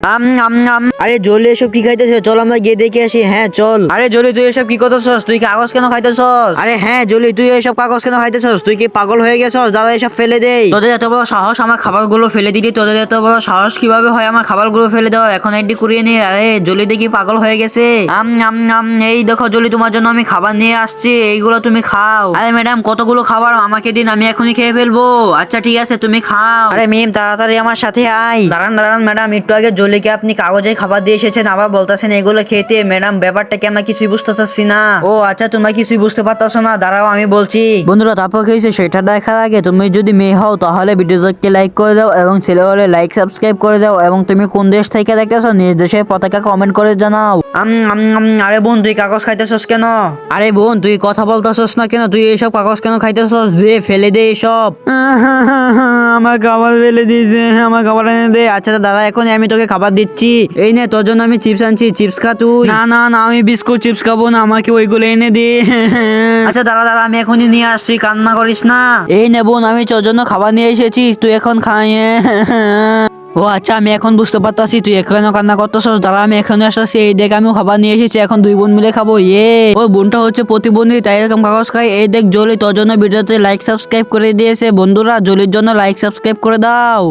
আরে জলি এসব কি খাইতেছে? চল আমরা গিয়ে দেখে আসি। হ্যাঁ চল। আরে জলি তুই এসব কি করতেছস? তুই কাগজ কেন খাইতেছস? আরে হ্যাঁ জলি তুই এসব কাগজ কেন খাইতেছস? তুই কি পাগল হয়ে গেছস? দাদা এসব ফেলে দেই। তোদের এত বড় সাহস আমার খাবারগুলো ফেলে দিলি? তোদের এত বড় সাহস কিভাবে হয় আমার খাবারগুলো ফেলে দেওয়া? এখন এডি কুড়িয়ে নিয়ে। আরে জলি দেখি পাগল হয়ে গেছে। এই দেখো জলি তোমার জন্য আমি খাবার নিয়ে আসছি, এইগুলো তুমি খাও। আরে ম্যাডাম কতগুলো খাবার আমাকে দিন, আমি এখনই খেয়ে ফেলবো। আচ্ছা ঠিক আছে তুমি খাও। আরে মিম তাড়াতাড়ি আমার সাথে আয়। দাঁড়ান দাঁড়ান ম্যাডাম, একটু আগে জলিকে আপনি কাগজে খাবার দিয়ে এসেছেন, আবার বলতেছেন এগুলো খেতে। ম্যাডাম ব্যাপারটা কি আমরা কিছুই বুঝতে চাচ্ছি না। ও আচ্ছা তোমরা কিছুই বুঝতে পারতেছো না, দাঁড়াও আমি বলছি। বন্ধুরা তারপর কি হয়েছে সেটা দেখার আগে তুমি যদি মেয়ে হও তাহলে ভিডিওটাকে লাইক করে দাও, এবং ছেলে হলে লাইক সাবস্ক্রাইব করে দাও, এবং তুমি কোন দেশ থেকে দেখতেছো নিজ দেশের পতাকা কমেন্ট করে জানাও। আরে বোন তুই কাগজ খাইতেছস কেন? আরে বোন তুই কথা বলতেছস না কেন? তুই এইসব কাগজ কেন খাইতেছস? দে ফেলে দে এসব। আমার খাবার ফেলে দিয়েছে, আমার খাবার এনে দে। আচ্ছা দাদা এখন আমি তোকে খাবার দিচ্ছি। এই নে তোর জন্য আমি চিপস আনছি, চিপস খা তুই। না না না আমি বিস্কুট চিপস খাবো না, আমাকে ওইগুলো এনে দে। আচ্ছা দাদা দাদা আমি এখনই নিয়ে আসছি, কান্না করিস না। এই নে বোন আমি তোর জন্য খাবার নিয়ে এসেছি, তুই এখন খাই। ও আচ্ছা আমি এখন বুঝতে পারতাছি তুই এখানে কান্না করতেছস। দাঁড়া আমি এখানে আসতেছি, এই দেখ আমিও খাবার নিয়ে এসেছি, এখন দুই বোন মিলে খাবো। ওই বোনটা হচ্ছে প্রতিবন্ধী তাই এরকম কাগজ খাই। এই দেখ জলি তোর জন্য ভিডিওতে লাইক সাবস্ক্রাইব করে দিয়েছে। বন্ধুরা জলির জন্য লাইক সাবস্ক্রাইব করে দাও।